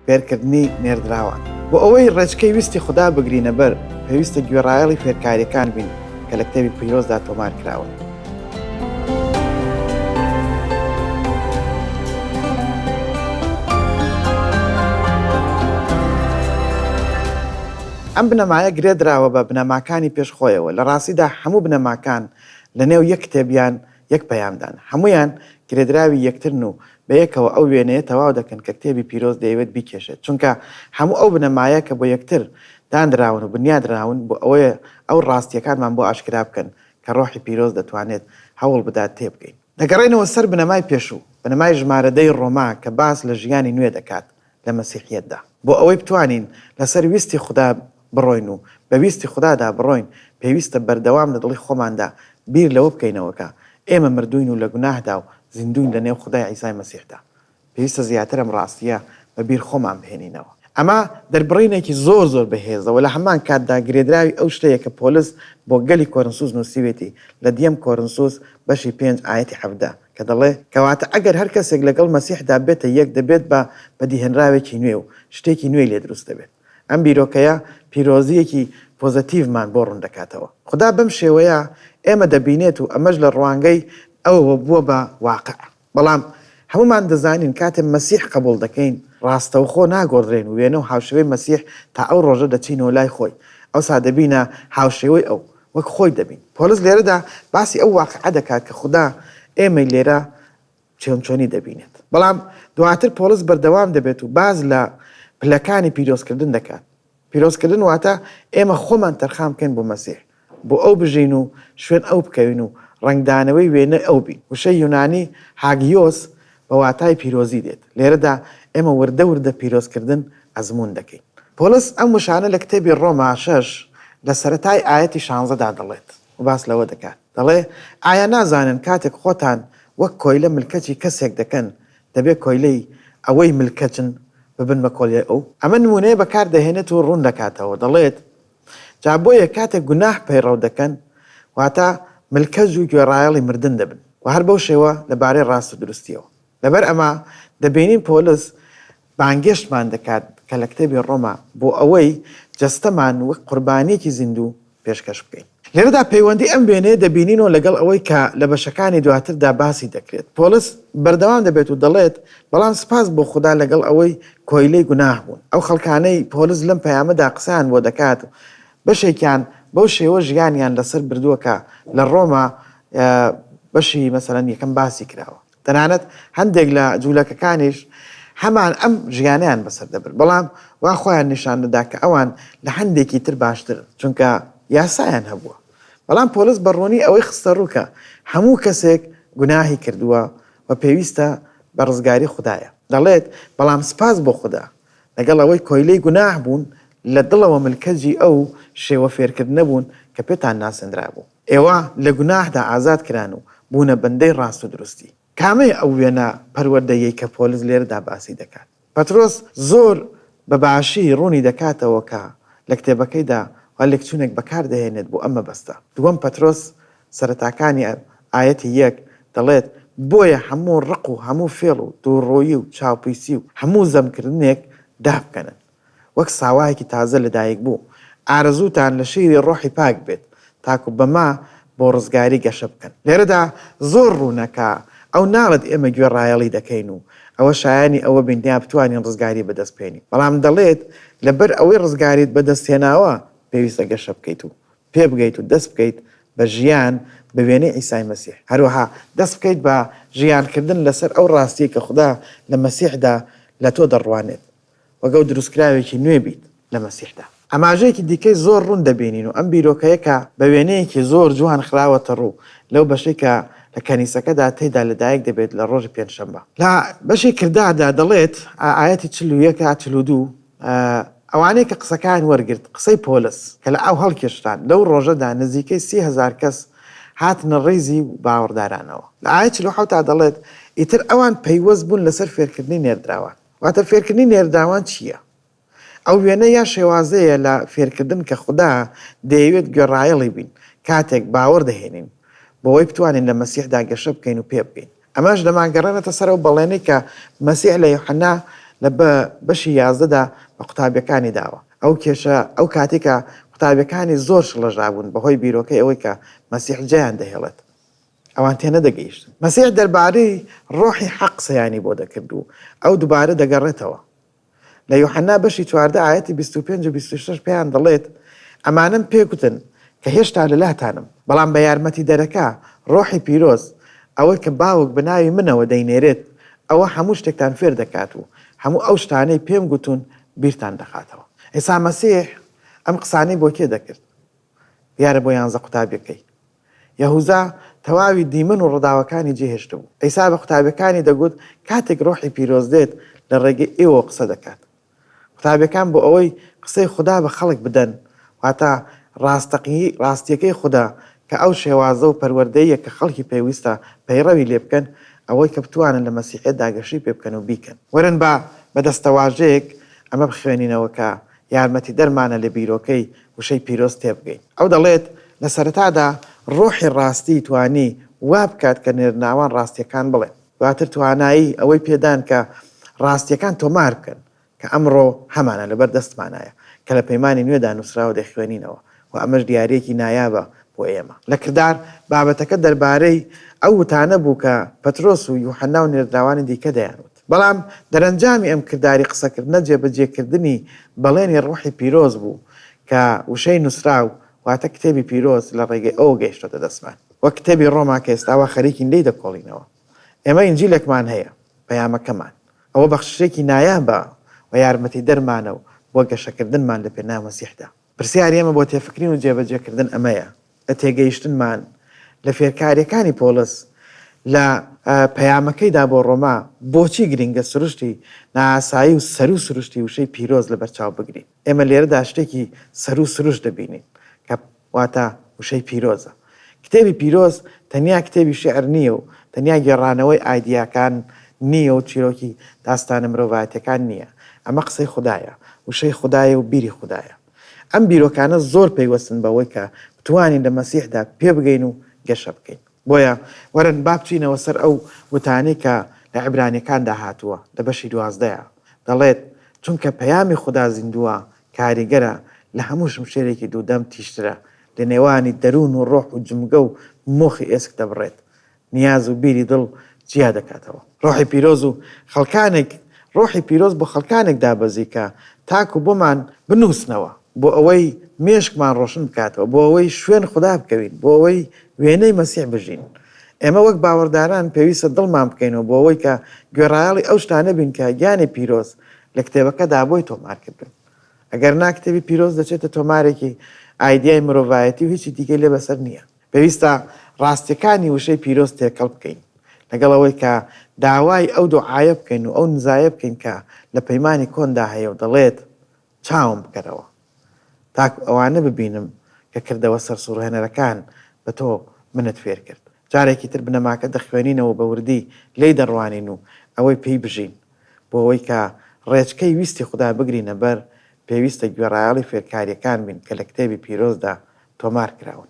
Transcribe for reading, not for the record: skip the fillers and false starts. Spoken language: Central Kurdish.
فێرکردنی نێردراوان بۆ ئەوەی ڕێچکەی ویستی خوددا بگرینە بەر پێویستە گوێڕایەڵی فێرکاریەکان بین کە لە کتێبی پیرۆزدا تۆمار کراون. ئەم بنەمایە گرێدراوە بە بنەماکانی پێشخۆیەوە. لە ڕاستیدا هەموو بنەماکان لە نێو یەک کتێبیان یەک پەیامدان، هەمویان گرێدراوی یەکترن و بەیەکەوە ئەو وێنەیە تەواو دەکەن کە کتێبی پیرۆز دەیەوێت بیکێشێت، چونکە هەموو ئەو بنەمایە کە بۆ یەکتر دانراون و بنیادراون بۆ ئەوەیە ئەو ڕاستیەکانمان بۆ ئاشکرا بکەن کە ڕۆحی پیرۆز دەتوانێت هەوڵ بدات تێبگەین. دەگەڕێنەوە سەر بنەمای پێشوو، بنەمای ژمارەدەی ڕۆما کە باس لە ژیانی نوێ دەکات لە مەسیحیەتدا، بۆ ئەوەی بتوانین لەسەر ویستی خوددا بڕۆین و بە ویستی خوددادا بڕۆین پێویستە بەردەوام لە دڵی خۆماندا بیر لەوە بکەینەوەکە ئێمە مردوین و لە گوناهدا و زیندوین لە نێو خودای عیسای مەسیحدا. پێویستە زیاتر ئەم ڕاستیە بە بیر خۆمان بهێنینەوە. ئەمە دەربڕینێکی زۆر زۆر بەهێزەوە لە هەمان کاتدا گرێدراوی ئەو شتەیە کە پۆلس بۆ گەلی کۆرنسوس نووسیوێتی لە دیەم کۆرنسوس بەشی 5 ئایەتی 17 کە دەڵێ کەواتە ئەگەر هەر کەسێک لەگەڵ مەسیحدا بێتە یەک دەبێت بە بەدیهێنراوێکی نوێ و شتێکی نوێی لێ دروست دەبێت. ئەم بیرۆکەیە پیرۆزیەکی پۆزەتیڤمان بۆ ڕوون دەکاتەوە. خوددا بەم شێوەیە ئێمە دەبینێت و ئەمەش لە ڕوانگەی ئەوەوە بووە بە واقع. بەڵام هەمومان دەزانین کاتێ مەسیح قبول دەکەین ڕاستەوخۆ ناگۆڕێن و وێنە و هاوشێوەی مەسیح تا ئەو ڕۆژە دەچینەوە لای خۆی، ئەوسا دەبینە هاوشێوەی ئەو وەک خۆی دەبین. پۆلس لێرەدا باسی ئەو واقعە دەکات کە خوددا ئێمەی لێرە چۆنی دەبینێت. بەڵام دواتر پۆلس بەردەوام دەبێت و باز لە پلەکانی پیرۆزکردن دەکات. پیرۆزکردن واتە ئێمە خۆمان تەرخام بکەین بۆ مەسیح، بۆ ئەو بژین و شوێن ئەو بکەوین و ڕنگدانەوەی وێنە ئەو بین. وشەی یونانی هاگیۆس بە واتای پیرۆزی دێت. لێرەدا ئێمە وردە وردە پیرۆزکردن ئەزمون دەکەین. پۆلس ئەم وشانە لە کتێبی ڕۆما 6 لە سەرەتای ئایەتی 16دا دەڵێت و باس لەوە دەکات. دەڵێ ئایا نازانن کاتێک خۆتان وەک کۆیلە ملکەتی کەسێک دەکەن دەبێت کۆیلەی ئەوەی ملکەچن ببن بە کۆلیە ئەو؟ ئەمە نمونەیە بەکار دەهێنێت و ڕوون دەکاتەوە. دەڵێت جا بۆیە کاتێک گوناح پەیڕەو دەکەن واتە ملکەج و گوێڕایەڵی مردن دەبن و هەر بەو شێوە لەبارەی ڕاست و دروستیەوە. لەبەر ئەمە دەبینین پۆلس بانگێشتمان دەکات کە لە کتێبی ڕۆما بۆ ئەوەی جەستەمان وەک قوربانیەکی زیندوو پێشکەش بکەین. لێرەدا پەیوەندی ئەم وێنەیە دەبینینەوە لەگەڵ ئەوەی کە لە بەشەکانی دواتردا باسی دەکرێت. پۆلس بەردەوام دەبێت و دەڵێت بەڵام سپاس بۆ خوددا لەگەڵ ئەوەی کۆیلەی گوناح بوون. ئەو خەڵکانەی پۆلس لەم پەیامەدا قسەیان بۆ دەکات بەشێکیان بەو شێوە ژیانیان لەسەر بردووەکە لە ڕۆما بەشی مەسەلەن یەکەم باسی کراوە. تەنانەت هەندێک لە جوولەکەکانیش هەمان ئەم ژیانیان بەسەر دەبن، بەڵام وا خۆیان نیشان دەدا کە ئەوان لە هەندێکی تر باشترن چونکە یاسایان هەبووە. بەڵام پۆلس بەڕوونی ئەوەی خستە ڕووکە هەموو کەسێک گوناهی کردووە و پێویستە بە ڕزگاری خوددایە. دەڵێت بەڵام سپاس بۆ خوددا لەگەڵ ئەوەی کۆیلەی گوناح بوون لە دڵەوە ملکەجی ئەو شێوە فێرکردنە بوون کە پێتان ناسەندرا بوو. ئێوە لە گوناهدا ئازاد کران و بوونە بەندەی ڕاست و دروستی. کامەیە ئەو وێنە پەروەردەیەی کە پۆلس لێرەدا باسی دەکات؟ پەترۆس زۆر بەباشی ڕوونی دەکاتەوە کە لە کتێبەکەیدا وا لێکچوونێک بەکار دەهێنێت بۆ ئەمە بەستە. دووەم پەترۆس سەرەتاکانی ئایەتی 1 دەڵێت بۆیە هەموو ڕق و هەموو فێڵ و دووڕۆیی و چاوپیسی و هەموو زەمکردنێک دابکەنن وەک ساوایەکی تازە لەدایک بوو. ئارەزووتان لە شیری ڕۆحی پاک بێت تاکو بەما بۆ ڕزگاری گەشە بکەن. لێرەدا زۆر ڕوونەکە ئەو ناڵێت ئێمە گوێڕایەڵی دەکەین و ئەوە شایانی ئەوە بینیا بتوانین ڕزگاری بەدەست بێنین. بەڵام دەڵێت لەبەر ئەوەی ڕزگاریت بەدەستهێناوە پێویستە گەشە بکەیت و پێ بگەیت و دەست بکەیت بە ژیان بە وێنەی عیسای مەسیح. هەروەها دەست بکەیت بە ژیانکردن لەسەر ئەو ڕاستیە کە خوددا لە مەسیحدا لە تۆ دەڕوانێت وەگە و دروستکراوێکی نوێ بیت لە مەسیحدا. ئەماژەیەکی دیکەی زۆر ڕوون دەبینین و ئەم بیرۆکەیەکە بە وێنەیەکی زۆر جوان خراوەتە ڕوو لەو بەشەی کە لە کەنیسەکەدا تێدا لەدایک دەبێت لە ڕۆژی پێنجشەمبە. لە بەشی کردادا دەڵێت ئایەتی 41-42 ئەوانەیە کە قسەکان وەرگرت قسەی پۆلس کە لە ئەو هەڵکێشتان لەو ڕۆژەدا نزیکەی 30,000 کەس هاتنە ڕێزی باوەڕدارانەوە. لە ئایەت 47 دەڵێت ئیتر ئەوان پەیوەست بوون لەسەر فێرکردنی نێردراوان. واتە فێرکردنی نێردراوان چییە؟ ئەو وێنە یا شێوازەیە لە فێرکردن کە خوددا دەیەوێت گوێڕایەڵی بین کاتێک باوەڕ دەهێنین بۆەوەی بتوانین لە مەسیحدا گەشە بکەین و پێ بکەین. ئەمەش دەمانگەڕێنێتە سەر ئەو بەڵێنەی کە مەسیح لە یوحەنا لە بەشی 11دا بە قوتابیەکانی داوە. ئەو کێشە ئەو کاتێکە قوتابیەکانی زۆر شڵەژابوون بەهۆی بیرۆکەی ئەوەی کە مەسیح جیان دەهێڵێت. ئەوان تێنە دەگەیشتن. مەسیح دەربارەی ڕۆحی حەق سەیانی بۆ دەکرد و ئەو دووبارە دەگەڕێتەوە. لە یوحەنا بەشی 14 ئایەتی 25 و 26 پێیان دەڵێت ئەمانم پێگوتن کە هێشتا لەلاتانم، بەڵام بە یارمەتی دەرەکە ڕۆحی پیرۆز ئەوەی کە باوک بە ناوی منەوە دەینێرێت، ئەوە هەموو شتێکتان فێر دەکات و هەموو ئەو شتانەی پێم گوتون بیرتان دەخاتەوە. ئێستا مەسیح ئەم قسانەی بۆ کێ دەکرد؟ دیارە بۆ 11 قوتابیەکەی. یەهوزا تەواوی دیمن و ڕەداوەکانی جێهێشت بوو. ئەیسا بە قوتابیەکانی دەگوت کاتێک ڕۆحی پیرۆز دێت لە ڕێگەی ئێوە قسە دەکات. قوتابیەکان بۆ ئەوەی قسەی خوددا بە خەڵک بدەن، واتە ڕاستیەکەی خوددا کە ئەو شێوازە و پەروەردەیە کە خەڵکی پێویستە پەیڕەوی لێ بکەن، ئەوەی کە بتوانن لە مەسیحێت داگەشی پێ بکەن و بیکەن. وەرن بە دەستەواژەیەک ئەمە بخوێنینەوە کە یارمەتی دەرمانە لە بیرۆکەی وشەی پیرۆز تێبگەین. ئەو دەڵێت لە سەرەتادا ڕۆحی ڕاستی توانی وا بکات کە نێرناوان ڕاستیەکان بڵێن، دواتر توانایی ئەوەی پێدان کە ڕاستیەکان تۆمار بکەن کە ئەمڕۆ هەمانە لەبەر دەستمانایە کە لە پەیمانی نوێدا نووسراوە دەخوێنینەوە و ئەمەش دیارێکی نایابە بۆ ئێمە. لە کردار بابەتەکە دەربارەی ئەو وتانە بوو کە پەترۆس و یوحەنا و نێردراوانی دیکە دەیانوت. بەڵام دەرەنجامی ئەم کرداری قسەکردنە جێبەجێکردنی بەڵێنی ڕۆحی پیرۆز بوو کە وشەی نووسراو، واتە کتێبی پیرۆز لە ڕێگەی ئەو گەیشتۆتە دەستمان. وەک کتێبی ڕۆما کە ئێستاوە خەریکین لێی دەکۆڵینەوە. ئێمە ئینجیلێکمان هەیە، پەیامەکەمان. ئەوە بەخشێکی نایابە و یارمەتی دەرمانە و بۆ گەشەکردنمان لە پێناو مەسیحدا. پرسیاری ئێمە بۆ تێفکرین و جێبەجێکردن ئەمەیە، لە تێگەیشتنمان لە فێرکاریەکانی پۆلس لە پەیامەکەیدا بۆ ڕۆما بۆچی گرنگە سروشتی نائاسایی و سەر و سروشتی وشەی پیرۆز لە بەرچاو بگرین. ئێمە لێرەدا شتێکی سەر و سروش دەبینین کە واتە وشەی پیرۆزە. کتێبی پیرۆز تەنیا کتێبی شێعر نییە و تەنیا گێڕانەوەی ئایدیاکان نییە و چیرۆکی داستانە مرۆڤایەتەکان نییە. ئەمە قسەی خوددایە، وشەی خوددایە و بیری خوددایە. ئەم بیرۆکانە زۆر پەیوەستن بەوەی کە بتوانین لە مەسیحدا پێ بگەین و گەشە بکەین. بۆیە وەرن با بچینەوە سەر ئەو وتانەی کە لە عیبرانیەکاندا هاتووە لە بەشی 12 دەڵێت چونکە پەیامی خوددا زیندووە کاریگەرە لە هەموو شمشێرێکی دوودەم تیشترە، لە نێوانی دەروون و ڕۆح و جمگە و مۆخی ئێسک دەبڕێت، نیاز و بیری دڵ جیا دەکاتەوە. ڕۆحی پیرۆز بۆ خەڵکانێک دابەزی کە تاکو بۆمان بنووسنەوە، بۆ ئەوەی مێشکمان ڕۆشن بکاتەوە، بۆ ئەوەی شوێن خوددا بکەوین، بۆ ئەوەی وێنەی مەسیح بژین. ئێمە وەک باوەڕداران پێویستە دڵمان بکەینەوە بۆ ئەوەی کە گوێڕایەڵی ئەو شتانە بین کە گیانی پیرۆز لە کتێبەکەدا بۆی تۆمارکردن. ئەگەر نا کتێبی پیرۆز دەچێتە تۆمارێکی ئایدیای مرۆڤایەتی و هیچی دیکەی لێ بەسەر نییە. پێویستە ڕاستیەکانی وشەی پیرۆز تێکەڵ بکەین، لەگەڵ ئەوەی کە داوای ئەو دوعایە بکەین و ئەو نزایە بکەین کە لە پەیمانی کۆندا هەیە و دەڵێت چاوم بکەرەوە تاکو ئەوانە ببینم کە کردەوە سەرسوڕهێنەرەکان بە تۆ منت فێر کرد. جارێکی تر بنەماکە دەخوێنینەوە بە وردی لێی دەڕوانین و ئەوەی پێی بژین بۆ ئەوەی کە ڕێچکەی ویستی خوددا بگرینە بەر، پێویستە گوێڕایەڵی فێرکاریەکان بین کە لە کتێبی پیرۆزدا تۆمار کراون.